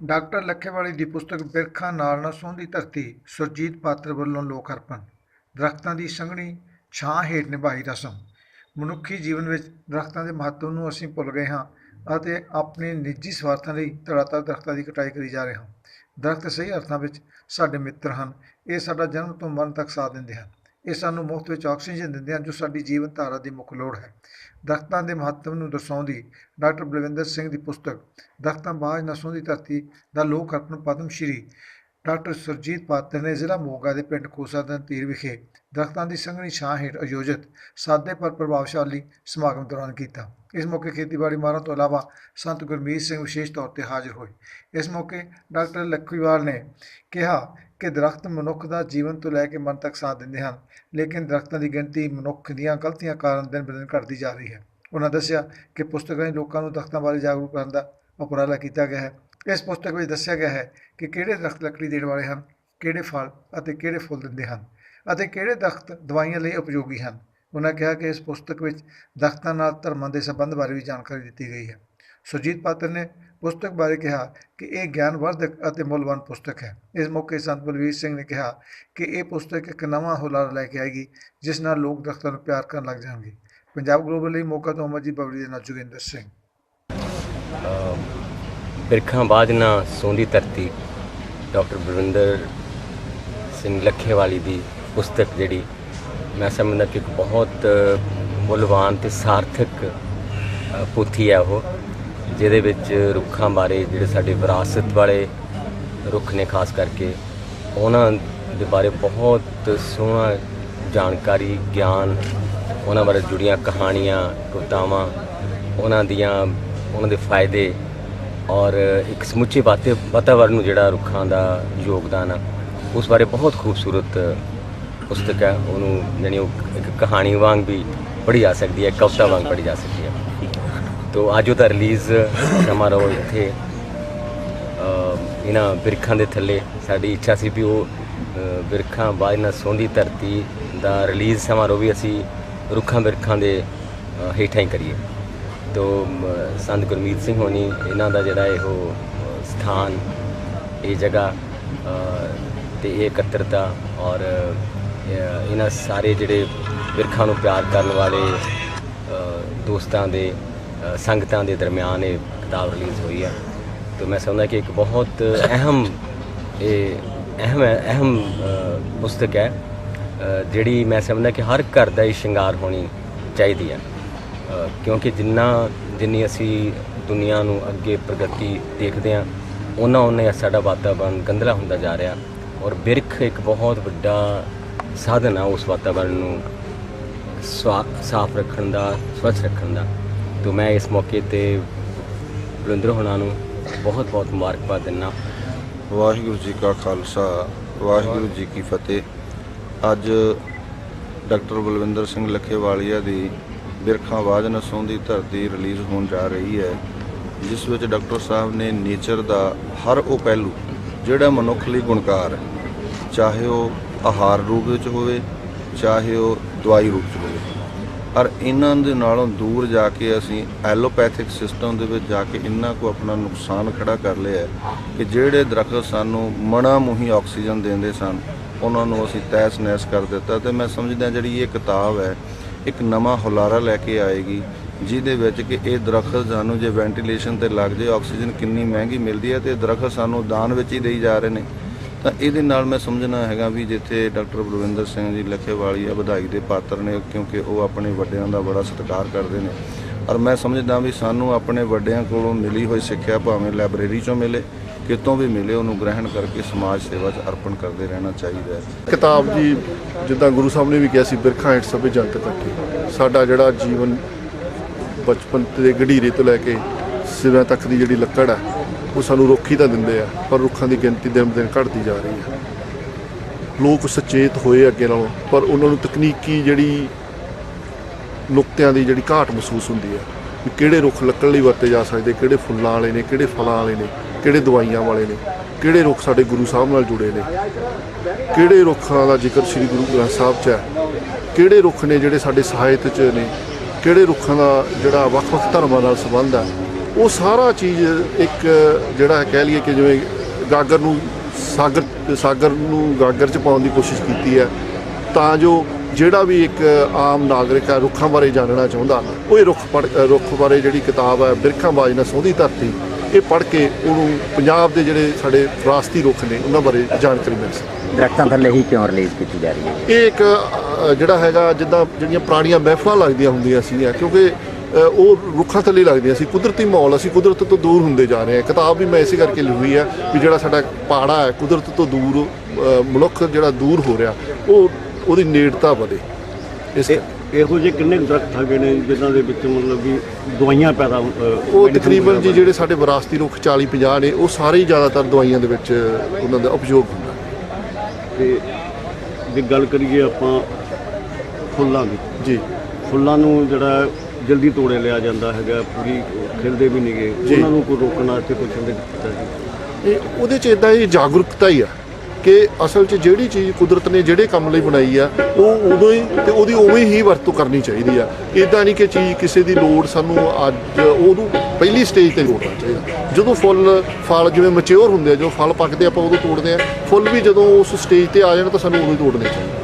Doctor Lakhewali ਦੀ ਪੁਸਤਕ ਬਿਰਖਾਂ ਨਾਲ ਨਾ ਸੋਂਹਦੀ ਧਰਤੀ ਸੁਰਜੀਤ ਪਾਤਰ ਵੱਲੋਂ ਲੋਕ ਅਰਪਣ। ਦਰੱਖਤਾਂ ਦੀ ਸੰਘਣੀ ਛਾਂ ਹੇਠ ਨਿਭਾਈ ਰਸਮ। ਮਨੁੱਖੀ ਜੀਵਨ ਵਿੱਚ ਦਰੱਖਤਾਂ ਦੇ ਮਹੱਤਵ ਨੂੰ ਅਸੀਂ ਭੁੱਲ ਗਏ ਹਾਂ ਅਤੇ ਆਪਣੇ ਨਿੱਜੀ ਸਵਾਰਥਾਂ ਲਈ ਧੜਾਧੜ ਦਰੱਖਤਾਂ ਦੀ ਕਟਾਈ ਕਰੀ ਜਾ ਰਹੇ ਹਾਂ। ਦਰੱਖਤ ਸਹੀ ਅਰਥਾਂ ਵਿੱਚ ਸਾਡੇ ਮਿੱਤਰ ਹਨ। ਇਹ ਸਾਡਾ ਜਨਮ ਤੋਂ ਮਰਨ ਤੱਕ ਸਾਥ ਦਿੰਦੇ ਹਨ। ਇਹ ਸਾਨੂੰ ਮੁਫ਼ਤ ਵਿੱਚ ਆਕਸੀਜਨ ਦਿੰਦੇ ਹਨ, ਜੋ ਸਾਡੀ ਜੀਵਨ ਧਾਰਾ ਦੀ ਮੁੱਖ ਲੋੜ ਹੈ। ਦਰੱਖਤਾਂ ਦੇ ਮਹੱਤਵ ਨੂੰ ਦਰਸਾਉਂਦੀ ਡਾਕਟਰ ਬਲਵਿੰਦਰ ਸਿੰਘ ਦੀ ਪੁਸਤਕ ਦਰੱਖਤਾਂ ਬਾਝ ਨਾ ਸੋਂਹਦੀ ਧਰਤੀ ਦਾ ਲੋਕ ਅਰਪਣ ਪਦਮ ਸ਼੍ਰੀ ਡਾਕਟਰ ਸੁਰਜੀਤ ਪਾਤਰ ਨੇ ਜ਼ਿਲ੍ਹਾ ਮੋਗਾ ਦੇ ਪਿੰਡ ਖੋਸਾ ਧੀਰ ਵਿਖੇ ਦਰੱਖਤਾਂ ਦੀ ਸੰਘਣੀ ਛਾਂ ਹੇਠ ਆਯੋਜਿਤ ਸਾਦੇ ਪਰ ਪ੍ਰਭਾਵਸ਼ਾਲੀ ਸਮਾਗਮ ਦੌਰਾਨ ਕੀਤਾ। ਇਸ ਮੌਕੇ ਖੇਤੀਬਾੜੀ ਮਾਹਰਾਂ ਤੋਂ ਇਲਾਵਾ ਸੰਤ ਗੁਰਮੀਤ ਸਿੰਘ ਵਿਸ਼ੇਸ਼ ਤੌਰ 'ਤੇ ਹਾਜ਼ਰ ਹੋਏ। ਇਸ ਮੌਕੇ ਡਾਕਟਰ ਲੱਖੀਵਾਲ ਨੇ ਕਿਹਾ ਕਿ ਦਰੱਖਤ ਮਨੁੱਖ ਦਾ ਜੀਵਨ ਤੋਂ ਲੈ ਕੇ ਮਰਨ ਤੱਕ ਸਾਥ ਦਿੰਦੇ ਹਨ, ਲੇਕਿਨ ਦਰੱਖਤਾਂ ਦੀ ਗਿਣਤੀ ਮਨੁੱਖ ਦੀਆਂ ਗਲਤੀਆਂ ਕਾਰਨ ਦਿਨ ਬ ਦਿਨ ਘਟਦੀ ਜਾ ਰਹੀ ਹੈ। ਉਹਨਾਂ ਦੱਸਿਆ ਕਿ ਪੁਸਤਕ ਰਾਹੀਂ ਲੋਕਾਂ ਨੂੰ ਦਰੱਖਤਾਂ ਬਾਰੇ ਜਾਗਰੂਕ ਕਰਨ ਦਾ ਉਪਰਾਲਾ ਕੀਤਾ ਗਿਆ ਹੈ। ਇਸ ਪੁਸਤਕ ਵਿੱਚ ਦੱਸਿਆ ਗਿਆ ਹੈ ਕਿ ਕਿਹੜੇ ਦਰੱਖਤ ਲੱਕੜੀ ਦੇਣ ਵਾਲੇ ਹਨ, ਕਿਹੜੇ ਫਲ ਅਤੇ ਕਿਹੜੇ ਫੁੱਲ ਦਿੰਦੇ ਹਨ ਅਤੇ ਕਿਹੜੇ ਦਰੱਖਤ ਦਵਾਈਆਂ ਲਈ ਉਪਯੋਗੀ ਹਨ। ਉਹਨਾਂ ਕਿਹਾ ਕਿ ਇਸ ਪੁਸਤਕ ਵਿੱਚ ਦਰੱਖਤਾਂ ਨਾਲ ਧਰਮਾਂ ਦੇ ਸੰਬੰਧ ਬਾਰੇ ਵੀ ਜਾਣਕਾਰੀ ਦਿੱਤੀ ਗਈ ਹੈ। ਸੁਰਜੀਤ ਪਾਤਰ ਨੇ ਪੁਸਤਕ ਬਾਰੇ ਕਿਹਾ ਕਿ ਇਹ ਗਿਆਨਵਰਧਕ ਅਤੇ ਮੁੱਲਵਾਨ ਪੁਸਤਕ ਹੈ। ਇਸ ਮੌਕੇ ਸੰਤ ਬਲਵੀਰ ਸਿੰਘ ਨੇ ਕਿਹਾ ਕਿ ਇਹ ਪੁਸਤਕ ਇੱਕ ਨਵਾਂ ਹੁਲਾਰਾ ਲੈ ਕੇ ਆਏਗੀ, ਜਿਸ ਨਾਲ ਲੋਕ ਦਰੱਖਤਾਂ ਨੂੰ ਪਿਆਰ ਕਰਨ ਲੱਗ ਜਾਣਗੇ। ਪੰਜਾਬ ਗਲੋਬਲ ਲਈ ਮੋਗਾ ਤੋਂ ਅਮਰਜੀਤ ਬਬਲੀ ਦੇ ਨਾਲ ਜੋਗਿੰਦਰ ਸਿੰਘ। ਬਿਰਖਾਂ ਬਾਝ ਨਾ ਸੋਂਹਦੀ ਧਰਤੀ ਡਾਕਟਰ ਬਲਵਿੰਦਰ ਸਿੰਘ ਲੱਖੇਵਾਲੀ ਦੀ ਪੁਸਤਕ ਜਿਹੜੀ ਮੈਂ ਸਮਝਦਾ ਕਿ ਇੱਕ ਬਹੁਤ ਮੁੱਲਵਾਨ ਅਤੇ ਸਾਰਥਕ ਪੋਥੀ ਹੈ ਉਹ, ਜਿਹਦੇ ਵਿੱਚ ਰੁੱਖਾਂ ਬਾਰੇ ਜਿਹੜੇ ਸਾਡੇ ਵਿਰਾਸਤ ਵਾਲੇ ਰੁੱਖ ਨੇ ਖਾਸ ਕਰਕੇ ਉਹਨਾਂ ਦੇ ਬਾਰੇ ਬਹੁਤ ਸੋਹਣਾ ਜਾਣਕਾਰੀ ਗਿਆਨ, ਉਹਨਾਂ ਬਾਰੇ ਜੁੜੀਆਂ ਕਹਾਣੀਆਂ ਕਵਿਤਾਵਾਂ, ਉਹਨਾਂ ਦੇ ਫਾਇਦੇ ਔਰ ਇੱਕ ਸਮੁੱਚੇ ਵਾਤਾਵਰਨ ਨੂੰ ਜਿਹੜਾ ਰੁੱਖਾਂ ਦਾ ਯੋਗਦਾਨ ਆ ਉਸ ਬਾਰੇ ਬਹੁਤ ਖੂਬਸੂਰਤ ਪੁਸਤਕ ਹੈ। ਉਹਨੂੰ ਜਾਣੀ ਉਹ ਇੱਕ ਕਹਾਣੀ ਵਾਂਗ ਵੀ ਪੜ੍ਹੀ ਜਾ ਸਕਦੀ ਹੈ, ਕਵਿਤਾ ਵਾਂਗ ਪੜ੍ਹੀ ਜਾ ਸਕਦੀ ਹੈ। ਤੋ ਅੱਜ ਉਹਦਾ ਰਿਲੀਜ਼ ਸਮਾਰੋਹ ਇੱਥੇ ਇਹਨਾਂ ਬਿਰਖਾਂ ਦੇ ਥੱਲੇ ਸਾਡੀ ਇੱਛਾ ਸੀ ਵੀ ਉਹ ਬਿਰਖਾਂ ਬਾਝ ਨਾ ਸੋਂਹਦੀ ਧਰਤੀ ਦਾ ਰਿਲੀਜ਼ ਸਮਾਰੋਹ ਵੀ ਅਸੀਂ ਰੁੱਖਾਂ ਬਿਰਖਾਂ ਦੇ ਹੇਠਾਂ ਹੀ ਕਰੀਏ। ਤੋ ਸੰਤ ਗੁਰਮੀਤ ਸਿੰਘ ਹੋਣੀ ਇਹਨਾਂ ਦਾ ਜਿਹੜਾ ਇਹੋ ਸਥਾਨ, ਇਹ ਜਗ੍ਹਾ ਅਤੇ ਇਹ ਇਕੱਤਰਤਾ ਔਰ ਇਹਨਾਂ ਸਾਰੇ ਜਿਹੜੇ ਬਿਰਖਾਂ ਨੂੰ ਪਿਆਰ ਕਰਨ ਵਾਲੇ ਦੋਸਤਾਂ ਦੇ ਸੰਗਤਾਂ ਦੇ ਦਰਮਿਆਨ ਇਹ ਕਿਤਾਬ ਰਿਲੀਜ਼ ਹੋਈ ਹੈ। ਤਾਂ ਮੈਂ ਸਮਝਦਾ ਕਿ ਇੱਕ ਬਹੁਤ ਅਹਿਮ ਪੁਸਤਕ ਹੈ, ਜਿਹੜੀ ਮੈਂ ਸਮਝਦਾ ਕਿ ਹਰ ਘਰ ਦਾ ਹੀ ਸ਼ਿੰਗਾਰ ਹੋਣੀ ਚਾਹੀਦੀ ਹੈ, ਕਿਉਂਕਿ ਜਿੰਨੀ ਅਸੀਂ ਦੁਨੀਆ ਨੂੰ ਅੱਗੇ ਪ੍ਰਗਤੀ ਦੇਖਦੇ ਹਾਂ ਉਹਨਾਂ ਸਾਡਾ ਵਾਤਾਵਰਨ ਗੰਧਲਾ ਹੁੰਦਾ ਜਾ ਰਿਹਾ ਔਰ ਬਿਰਖ ਇੱਕ ਬਹੁਤ ਵੱਡਾ ਸਾਧਨ ਆ ਉਸ ਵਾਤਾਵਰਨ ਨੂੰ ਸਾਫ਼ ਰੱਖਣ ਦਾ, ਸਵੱਛ ਰੱਖਣ ਦਾ। ਤਾਂ ਮੈਂ ਇਸ ਮੌਕੇ 'ਤੇ ਬਲਵਿੰਦਰ ਹੋਣਾ ਨੂੰ ਬਹੁਤ ਮੁਬਾਰਕਬਾਦ ਦਿੰਦਾ। ਵਾਹਿਗੁਰੂ ਜੀ ਕਾ ਖਾਲਸਾ, ਵਾਹਿਗੁਰੂ ਜੀ ਕੀ ਫਤਿਹ। ਅੱਜ ਡਾਕਟਰ ਬਲਵਿੰਦਰ ਸਿੰਘ ਲੱਖੇਵਾਲੀਆ ਦੀ ਬਿਰਖਾਂ ਬਾਝ ਨਾ ਸੋਂਹਦੀ ਧਰਤੀ ਰਿਲੀਜ਼ ਹੋਣ ਜਾ ਰਹੀ ਹੈ, ਜਿਸ ਵਿੱਚ ਡਾਕਟਰ ਸਾਹਿਬ ਨੇ ਨੇਚਰ ਦਾ ਹਰ ਉਹ ਪਹਿਲੂ ਜਿਹੜਾ ਮਨੁੱਖ ਲਈ ਗੁਣਕਾਰ ਹੈ, ਚਾਹੇ ਉਹ ਆਹਾਰ ਰੂਪ ਵਿੱਚ ਹੋਵੇ, ਚਾਹੇ ਉਹ ਦਵਾਈ ਰੂਪ 'ਚ ਹੋਵੇ, ਔਰ ਇਹਨਾਂ ਦੇ ਨਾਲੋਂ ਦੂਰ ਜਾ ਕੇ ਅਸੀਂ ਐਲੋਪੈਥਿਕ ਸਿਸਟਮ ਦੇ ਵਿੱਚ ਜਾ ਕੇ ਇਹਨਾਂ ਕੋ ਆਪਣਾ ਨੁਕਸਾਨ ਖੜਾ ਕਰ ਲਿਆ ਕਿ ਜਿਹੜੇ ਦਰੱਖਤ ਸਾਨੂੰ ਮਣਾ ਮੂੰਹੀ ਆਕਸੀਜਨ ਦਿੰਦੇ ਸਨ ਉਹਨਾਂ ਨੂੰ ਅਸੀਂ ਤਹਿਸ ਨਹਿਸ ਕਰ ਦਿੱਤਾ। ਅਤੇ ਮੈਂ ਸਮਝਦਾ ਜਿਹੜੀ ਇਹ ਕਿਤਾਬ ਹੈ ਇੱਕ ਨਵਾਂ ਹੁਲਾਰਾ ਲੈ ਕੇ ਆਏਗੀ, ਜਿਹਦੇ ਵਿੱਚ ਕਿ ਇਹ ਦਰੱਖਤ ਸਾਨੂੰ ਜੇ ਵੈਂਟੀਲੇਸ਼ਨ 'ਤੇ ਲੱਗ ਜਾਏ, ਆਕਸੀਜਨ ਕਿੰਨੀ ਮਹਿੰਗੀ ਮਿਲਦੀ ਹੈ ਅਤੇ ਦਰੱਖਤ ਸਾਨੂੰ ਦਾਨ ਵਿੱਚ ਹੀ ਦੇਈ ਜਾ ਰਹੇ ਨੇ। ਤਾਂ ਇਹਦੇ ਨਾਲ ਮੈਂ ਸਮਝਣਾ ਹੈਗਾ ਵੀ ਜਿੱਥੇ ਡਾਕਟਰ ਬਲਵਿੰਦਰ ਸਿੰਘ ਜੀ ਲੱਖੇਵਾਲੀਆ ਵਧਾਈ ਦੇ ਪਾਤਰ ਨੇ, ਕਿਉਂਕਿ ਉਹ ਆਪਣੇ ਵੱਡਿਆਂ ਦਾ ਬੜਾ ਸਤਿਕਾਰ ਕਰਦੇ ਨੇ, ਔਰ ਮੈਂ ਸਮਝਦਾ ਵੀ ਸਾਨੂੰ ਆਪਣੇ ਵੱਡਿਆਂ ਕੋਲੋਂ ਮਿਲੀ ਹੋਈ ਸਿੱਖਿਆ ਭਾਵੇਂ ਲਾਇਬ੍ਰੇਰੀ 'ਚੋਂ ਮਿਲੇ, ਕਿਤੋਂ ਵੀ ਮਿਲੇ, ਉਹਨੂੰ ਗ੍ਰਹਿਣ ਕਰਕੇ ਸਮਾਜ ਸੇਵਾ 'ਚ ਅਰਪਣ ਕਰਦੇ ਰਹਿਣਾ ਚਾਹੀਦਾ ਹੈ। ਕਿਤਾਬ ਜੀ ਜਿੱਦਾਂ ਗੁਰੂ ਸਾਹਿਬ ਨੇ ਵੀ ਕਿਹਾ ਸੀ, ਬਿਰਖਾਂ ਹੇਠ ਸਭੇ ਜੰਤ ਇਕੱਠੇ। ਸਾਡਾ ਜਿਹੜਾ ਜੀਵਨ ਬਚਪਨ ਦੇ ਗਢੀਰੇ ਤੋਂ ਲੈ ਕੇ ਸਿਰਾਂ ਤੱਕ ਦੀ ਜਿਹੜੀ ਲੱਕੜ ਹੈ ਉਹ ਸਾਨੂੰ ਰੁੱਖ ਹੀ ਤਾਂ ਦਿੰਦੇ ਆ, ਪਰ ਰੁੱਖਾਂ ਦੀ ਗਿਣਤੀ ਦਿਨ ਦਿਨ ਘਟਦੀ ਜਾ ਰਹੀ ਹੈ। ਲੋਕ ਸੁਚੇਤ ਹੋਏ ਅੱਗੇ ਨਾਲੋਂ, ਪਰ ਉਹਨਾਂ ਨੂੰ ਤਕਨੀਕੀ ਜਿਹੜੀ ਨੁਕਤਿਆਂ ਦੀ ਜਿਹੜੀ ਘਾਟ ਮਹਿਸੂਸ ਹੁੰਦੀ ਹੈ ਵੀ ਕਿਹੜੇ ਰੁੱਖ ਲੱਕੜ ਲਈ ਵਰਤੇ ਜਾ ਸਕਦੇ, ਕਿਹੜੇ ਫੁੱਲਾਂ ਵਾਲੇ ਨੇ, ਕਿਹੜੇ ਫਲਾਂ ਵਾਲੇ ਨੇ, ਕਿਹੜੇ ਦਵਾਈਆਂ ਵਾਲੇ ਨੇ, ਕਿਹੜੇ ਰੁੱਖ ਸਾਡੇ ਗੁਰੂ ਸਾਹਿਬ ਨਾਲ ਜੁੜੇ ਨੇ, ਕਿਹੜੇ ਰੁੱਖਾਂ ਦਾ ਜ਼ਿਕਰ ਸ੍ਰੀ ਗੁਰੂ ਗ੍ਰੰਥ ਸਾਹਿਬ 'ਚ ਹੈ, ਕਿਹੜੇ ਰੁੱਖ ਨੇ ਜਿਹੜੇ ਸਾਡੇ ਸਾਹਿਤ 'ਚ ਨੇ, ਕਿਹੜੇ ਰੁੱਖਾਂ ਦਾ ਜਿਹੜਾ ਵੱਖ-ਵੱਖ ਧਰਮਾਂ ਨਾਲ ਸੰਬੰਧ ਹੈ, ਉਹ ਸਾਰਾ ਚੀਜ਼ ਇੱਕ ਜਿਹੜਾ ਕਹਿ ਲਈਏ ਕਿ ਜਿਵੇਂ ਗਾਗਰ ਨੂੰ ਸਾਗਰ ਨੂੰ ਗਾਗਰ 'ਚ ਪਾਉਣ ਦੀ ਕੋਸ਼ਿਸ਼ ਕੀਤੀ ਹੈ, ਤਾਂ ਜੋ ਜਿਹੜਾ ਵੀ ਇੱਕ ਆਮ ਨਾਗਰਿਕ ਹੈ ਰੁੱਖਾਂ ਬਾਰੇ ਜਾਣਨਾ ਚਾਹੁੰਦਾ, ਉਹ ਇਹ ਰੁੱਖ ਬਾਰੇ ਜਿਹੜੀ ਕਿਤਾਬ ਹੈ ਬਿਰਖਾਂ ਬਾਜ ਨਾ ਸਹੁੰਦੀ ਧਰਤੀ, ਇਹ ਪੜ੍ਹ ਕੇ ਉਹਨੂੰ ਪੰਜਾਬ ਦੇ ਜਿਹੜੇ ਸਾਡੇ ਵਿਰਾਸਤੀ ਰੁੱਖ ਨੇ ਉਹਨਾਂ ਬਾਰੇ ਜਾਣਕਾਰੀ ਮਿਲ ਸਕਦੀ। ਦਰਖਤਾਂ ਥੱਲੇ ਹੀ ਕਿਉਂ ਰਿਲੀਜ਼ ਕੀਤੀ ਜਾ ਰਹੀ ਹੈ? ਇਹ ਇੱਕ ਜਿਹੜਾ ਹੈਗਾ ਜਿੱਦਾਂ ਜਿਹੜੀਆਂ ਪੁਰਾਣੀਆਂ ਮਹਿਫਲਾਂ ਲੱਗਦੀਆਂ ਹੁੰਦੀਆਂ ਸੀਗੀਆਂ, ਕਿਉਂਕਿ ਉਹ ਰੁੱਖਾਂ ਥੱਲੇ ਲੱਗਦੀਆਂ ਸੀ, ਕੁਦਰਤੀ ਮਾਹੌਲ, ਅਸੀਂ ਕੁਦਰਤ ਤੋਂ ਦੂਰ ਹੁੰਦੇ ਜਾ ਰਹੇ ਹਾਂ। ਕਿਤਾਬ ਵੀ ਮੈਂ ਇਸੇ ਕਰਕੇ ਲਿਖੀ ਹੈ ਵੀ ਜਿਹੜਾ ਸਾਡਾ ਪਾੜਾ ਹੈ ਕੁਦਰਤ ਤੋਂ ਦੂਰ, ਮਨੁੱਖ ਜਿਹੜਾ ਦੂਰ ਹੋ ਰਿਹਾ ਉਹਦੀ ਨੇੜਤਾ ਵਧੇ। ਇਸ ਇਹੋ ਜਿਹੇ ਕਿੰਨੇ ਦਰਖਤ ਹੈਗੇ ਨੇ ਜਿਨ੍ਹਾਂ ਦੇ ਵਿੱਚ ਮਤਲਬ ਵੀ ਦਵਾਈਆਂ ਪੈਦਾ ਉਹ ਤਕਰੀਬਨ ਜੀ ਜਿਹੜੇ ਸਾਡੇ ਵਿਰਾਸਤੀ ਰੁੱਖ 40-50 ਨੇ, ਉਹ ਸਾਰੇ ਹੀ ਜ਼ਿਆਦਾਤਰ ਦਵਾਈਆਂ ਦੇ ਵਿੱਚ ਉਹਨਾਂ ਦਾ ਉਪਯੋਗ ਹੁੰਦਾ। ਤੇ ਜੇ ਗੱਲ ਕਰੀਏ ਆਪਾਂ ਫੁੱਲਾਂ ਦੀ, ਜੀ ਫੁੱਲਾਂ ਨੂੰ ਜਿਹੜਾ ਜਲਦੀ ਤੋੜੇ ਲਿਆ ਜਾਂਦਾ ਹੈਗਾ, ਪੂਰੀ ਖਿਲਦੇ ਵੀ ਨਹੀਂਗੇ, ਉਹਨਾਂ ਨੂੰ ਕੋਈ ਰੋਕਣਾ ਤੇ ਕੁਛ ਨਹੀਂ ਕੀਤਾ ਜੀ। ਇਹ ਉਹਦੇ 'ਚ ਇੱਦਾਂ ਇਹ ਜਾਗਰੂਕਤਾ ਹੀ ਆ ਕਿ ਅਸਲ 'ਚ ਜਿਹੜੀ ਚੀਜ਼ ਕੁਦਰਤ ਨੇ ਜਿਹੜੇ ਕੰਮ ਲਈ ਬਣਾਈ ਆ ਉਹ ਉਦੋਂ ਹੀ ਤੇ ਉਹਦੀ ਉਵੇਂ ਹੀ ਵਰਤੋਂ ਕਰਨੀ ਚਾਹੀਦੀ ਆ। ਇੱਦਾਂ ਨਹੀਂ ਕਿ ਚੀਜ਼ ਕਿਸੇ ਦੀ ਲੋੜ ਸਾਨੂੰ ਅੱਜ ਉਹਨੂੰ ਪਹਿਲੀ ਸਟੇਜ 'ਤੇ ਤੋੜਨਾ ਚਾਹੀਦਾ। ਜਦੋਂ ਫਲ ਜਿਵੇਂ ਮੈਚਿਓਰ ਹੁੰਦੇ ਆ, ਜਦੋਂ ਫਲ ਪੱਕਦੇ ਆਪਾਂ ਉਦੋਂ ਤੋੜਦੇ ਆ, ਫੁੱਲ ਵੀ ਜਦੋਂ ਉਸ ਸਟੇਜ 'ਤੇ ਆ ਜਾਣ ਤਾਂ ਸਾਨੂੰ ਉਦੋਂ ਹੀ ਤੋੜਨੇ ਚਾਹੀਦੇ।